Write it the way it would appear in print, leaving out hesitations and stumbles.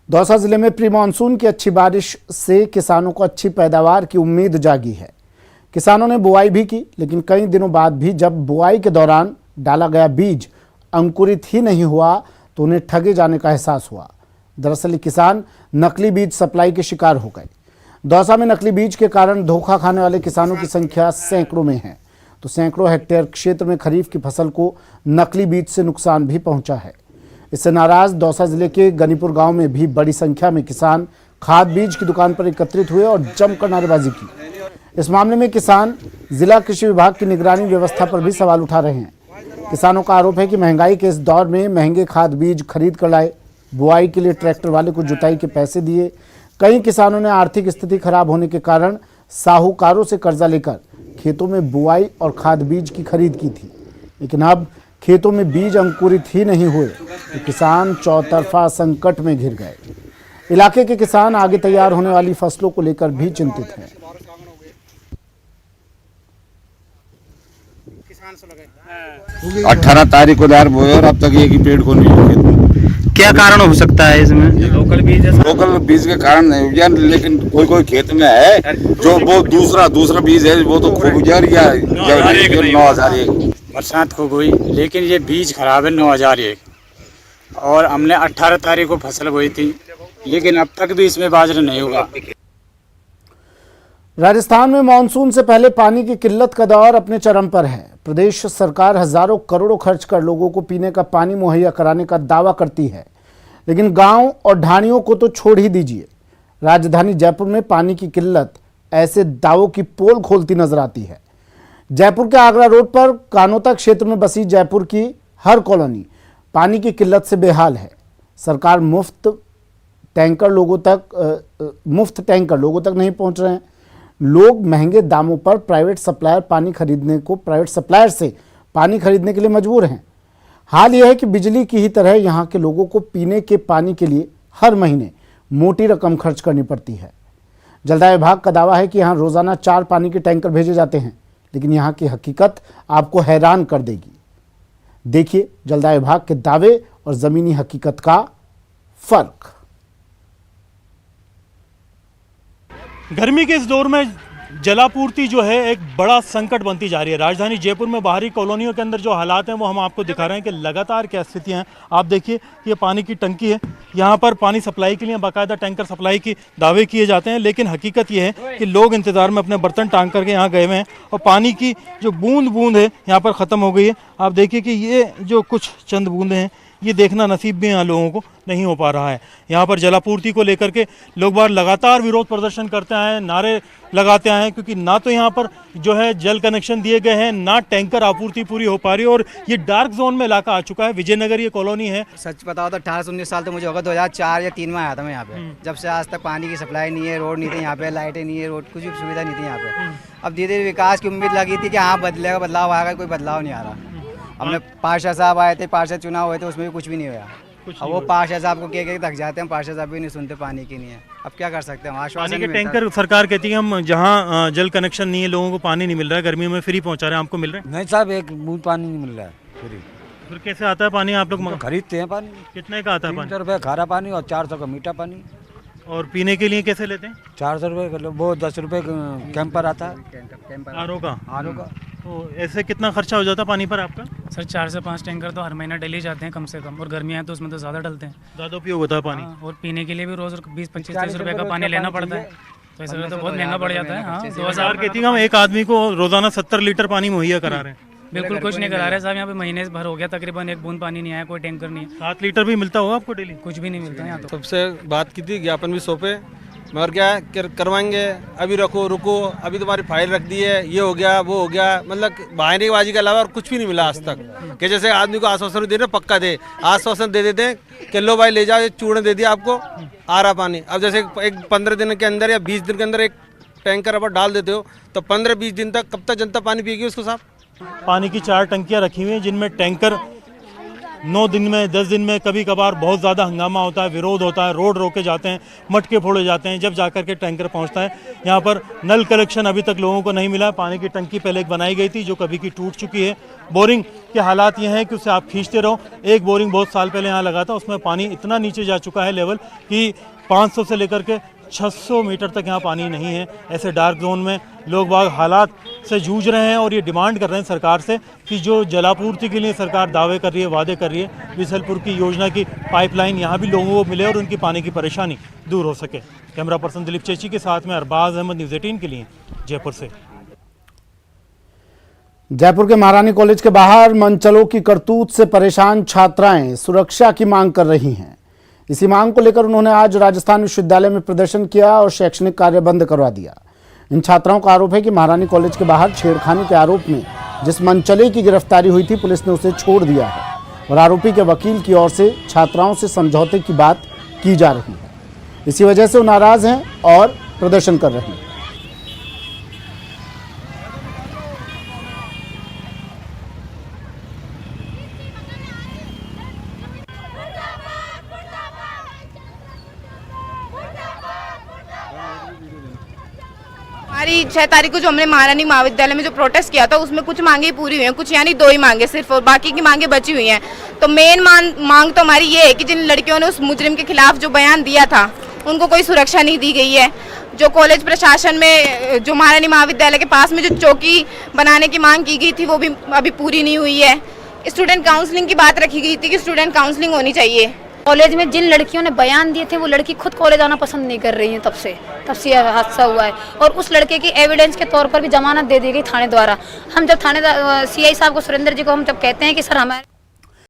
दौसा जिले में pre monsoon की अच्छी बारिश से किसानों को अच्छी पैदावार की उम्मीद जागी है। किसानों ने बुआई भी की, लेकिन कई दिनों बाद भी जब बुआई के दौरान डाला गया बीज अंकुरित ही नहीं हुआ तो उन्हें ठगे जाने का एहसास हुआ। दरअसल ये किसान नकली बीज सप्लाई के शिकार हो गए। दौसा में नकली बीज के कारण धोखा खाने वाले किसानों की संख्या सैकड़ों में है, तो सैकड़ों हेक्टेयर क्षेत्र में खरीफ की फसल को नकली बीज से नुकसान भी पहुंचा है। इससे नाराज दौसा जिले के गनीपुर गांव में भी बड़ी संख्या में किसान खाद बीज की दुकान पर एकत्रित हुए और जमकर नारेबाजी की। इस मामले में किसान जिला कृषि विभाग की निगरानी व्यवस्था पर भी सवाल उठा रहे हैं। किसानों का आरोप है कि महंगाई के इस दौर में महंगे खाद बीज खरीद कर लाए, बुआई के लिए ट्रैक्टर वाले को जुताई के पैसे दिए। कई किसानों ने आर्थिक स्थिति खराब होने के कारण साहूकारों से कर्जा लेकर खेतों में बुआई और खाद बीज की खरीद की थी, लेकिन अब खेतों में बीज अंकुरित ही नहीं हुए तो किसान चौतरफा संकट में घिर गए। इलाके के किसान आगे तैयार होने वाली फसलों को लेकर भी चिंतित हैं। 18 तारीख को दार बोए और अब तक एक ही पेड़ को नहीं हुआ खेत में। क्या कारण हो सकता है इसमें? लोकल बीज के कारण नहीं हुआ, लेकिन कोई खेत में है जो वो दूसरा बीज है, वो तो खूब या 9,001 बरसात को हुई, लेकिन ये बीज खराब है 9,001 और हमने 18 तारीख को फसल बोई थी, लेकिन अब तक भी इसमें बाजरा नहीं होगा। राजस्थान में मानसून से पहले पानी की किल्लत का दौर अपने चरम पर है। प्रदेश सरकार हजारों करोड़ों खर्च कर लोगों को पीने का पानी मुहैया कराने का दावा करती है, लेकिन गांव और ढाणियों को तो छोड़ ही दीजिए। राजधानी जयपुर में पानी की किल्लत ऐसे दावों की पोल खोलती नजर आती है। जयपुर के आगरा रोड पर कानोता क्षेत्र में बसी जयपुर की हर कॉलोनी पानी की किल्लत से बेहाल है। सरकार मुफ्त टैंकर लोगों तक नहीं पहुंच रहे हैं। लोग महंगे दामों पर प्राइवेट सप्लायर से पानी खरीदने के लिए मजबूर हैं। हाल यह है कि बिजली की ही तरह यहां के लोगों को पीने के पानी के लिए हर महीने मोटी रकम खर्च करनी पड़ती है। जलदाय विभाग का दावा है कि यहां रोजाना 4 पानी के टैंकर भेजे जाते हैं, लेकिन यहां की हकीकत आपको हैरान कर देगी। देखिए जलदाय विभाग के दावे और जमीनी हकीकत का फर्क। गर्मी के इस दौर में जलापूर्ति जो है एक बड़ा संकट बनती जा रही है। राजधानी जयपुर में बाहरी कॉलोनियों के अंदर जो हालात हैं वो हम आपको दिखा रहे हैं कि लगातार क्या स्थितियां हैं। आप देखिए ये पानी की टंकी है, यहाँ पर पानी सप्लाई के लिए बाकायदा टैंकर सप्लाई की दावे किए जाते हैं, लेकिन हकीकत ये है कि लोग इंतजार में अपने बर्तन टांग करके यहाँ गए हुए हैं और पानी की जो बूंद है यहाँ पर ख़त्म हो गई है। आप देखिए कि ये जो कुछ चंद बूंदें हैं ये देखना नसीब भी यहाँ लोगों को नहीं हो पा रहा है। यहाँ पर जलापूर्ति को लेकर के लोग बार लगातार विरोध प्रदर्शन करते हैं, नारे लगाते हैं, क्योंकि ना तो यहाँ पर जो है जल कनेक्शन दिए गए हैं, ना टैंकर आपूर्ति पूरी हो पा रही है और ये डार्क जोन में इलाका आ चुका है। विजयनगर ये कॉलोनी है। सच बताओ तो 18 से 19 साल तो मुझे होगा, 2004 या 3 में आया था मैं यहाँ पे। जब से आज तक पानी की सप्लाई नहीं है, रोड नहीं थे यहाँ पे, लाइटें नहीं है, रोड कुछ भी सुविधा नहीं थी यहाँ पे। अब धीरे धीरे विकास की उम्मीद लगी थी कि हाँ बदलेगा, बदलाव आएगा, कोई बदलाव नहीं आ रहा। हमने पार्षद साहब आए थे, पार्षद चुनाव हुए थे, उसमें भी कुछ भी नहीं हुआ। अब वो पार्षद साहब को कह थक जाते हैं, पार्षद साहब भी नहीं सुनते, पानी की नहीं है। अब क्या कर सकते हैं? पानी के टैंकर सरकार कहती है हम जहाँ जल कनेक्शन नहीं है, लोगों को पानी नहीं मिल रहा है, गर्मी में फ्री पहुँचा रहे हैं। आपको मिल रहा है? नहीं साहब, एक बूंद पानी नहीं मिल रहा है फ्री। फिर कैसे आता है पानी? आप लोग खरीदते हैं पानी। कितने का आता है पानी? 300 रुपये खारा पानी और 400 का मीठा पानी। और पीने के लिए कैसे लेते हैं? 400 रुपये, वो 10 रुपये कैंपर आता है आरओ का। तो ऐसे कितना खर्चा हो जाता है पानी पर आपका? सर 4 से 5 टैंकर तो हर महीना डेली जाते हैं कम से कम, और गर्मियाँ हैं तो उसमें तो ज़्यादा डलते हैं, ज़्यादा उपयोग होता है पानी। और पीने के लिए भी रोज़ 20-25-30 रुपये का पानी लेना पड़ता है, तो ऐसे तो बहुत महंगा पड़ जाता है। हाँ, 2000 कहती हम एक आदमी को रोजाना 70 लीटर पानी मुहैया करा रहे हैं। बिल्कुल कुछ नहीं करा रहे साहब, यहाँ पे महीने भर हो गया तकरीबन, एक बूंद पानी नहीं आया, कोई टैंकर नहीं है। 7 लीटर भी मिलता होगा आपको डेली? कुछ भी नहीं मिलता है यहाँ तो। सबसे बात की थी, ज्ञापन भी सौंपे, मगर क्या करवाएंगे, अभी रुको, अभी तुम्हारी फाइल रख दी है, ये हो गया वो हो गया, मतलब बहानेबाजी के अलावा और कुछ भी नहीं मिला आज तक। कि जैसे आदमी को आश्वासन दे रहे पक्का दे, आश्वासन दे देते हैं कि लो भाई ले जाओ, ये चूर्ण दे दिया आपको, आ रहा पानी। अब जैसे एक 15 दिन के अंदर या 20 दिन के अंदर एक टैंकर अब डाल देते हो तो 15-20 दिन तक कब तक जनता पानी पिएगी उसको साहब? पानी की 4 टंकियाँ रखी हुई हैं जिनमें टैंकर 9 दिन में 10 दिन में कभी कभार बहुत ज़्यादा हंगामा होता है, विरोध होता है, रोड रोके जाते हैं, मटके फोड़े जाते हैं, जब जाकर के टैंकर पहुंचता है। यहाँ पर नल कलेक्शन अभी तक लोगों को नहीं मिला। पानी की टंकी पहले एक बनाई गई थी जो कभी की टूट चुकी है। बोरिंग के हालात ये हैं कि उसे आप खींचते रहो। एक बोरिंग बहुत साल पहले यहाँ लगा था, उसमें पानी इतना नीचे जा चुका है लेवल कि 500 से लेकर के 600 मीटर तक यहाँ पानी नहीं है। ऐसे डार्क जोन में लोग बाग हालात से जूझ रहे हैं और ये डिमांड कर रहे हैं सरकार से कि जो जलापूर्ति के लिए सरकार दावे कर रही है, वादे कर रही है, बिसलपुर की योजना की पाइपलाइन यहाँ भी लोगों को मिले और उनकी पानी की परेशानी दूर हो सके। कैमरा पर्सन दिलीप चेची के साथ में अरबाज अहमद, न्यूज़ 18 के लिए जयपुर से। जयपुर के महारानी कॉलेज के बाहर मनचलों की करतूत से परेशान छात्राएं सुरक्षा की मांग कर रही हैं। इसी मांग को लेकर उन्होंने आज राजस्थान विश्वविद्यालय में प्रदर्शन किया और शैक्षणिक कार्य बंद करवा दिया। इन छात्राओं का आरोप है कि महारानी कॉलेज के बाहर छेड़खानी के आरोप में जिस मनचले की गिरफ्तारी हुई थी, पुलिस ने उसे छोड़ दिया है और आरोपी के वकील की ओर से छात्राओं से समझौते की बात की जा रही है। इसी वजह से वो नाराज हैं और प्रदर्शन कर रहे हैं। हमारी 6 तारीख को जो हमने महारानी महाविद्यालय में जो प्रोटेस्ट किया था उसमें कुछ मांगे पूरी हुई हैं, कुछ यानी 2 ही मांगे सिर्फ, और बाकी की मांगे बची हुई हैं। तो मेन मांग तो हमारी ये है कि जिन लड़कियों ने उस मुजरिम के खिलाफ जो बयान दिया था उनको कोई सुरक्षा नहीं दी गई है। जो कॉलेज प्रशासन में जो महारानी महाविद्यालय के पास में जो चौकी बनाने की मांग की गई थी वो भी अभी पूरी नहीं हुई है। स्टूडेंट काउंसलिंग की बात रखी गई थी कि स्टूडेंट काउंसलिंग होनी चाहिए। कॉलेज में जिन लड़कियों ने बयान दिए थे वो लड़की खुद कॉलेज आना पसंद नहीं कर रही है, तब से यह हादसा हुआ है। और उस लड़के की एविडेंस के तौर पर भी जमानत दे दी गई थाने द्वारा। हम जब थाने सीआई साहब को, सुरेंद्र जी को हम जब कहते हैं कि सर हमारे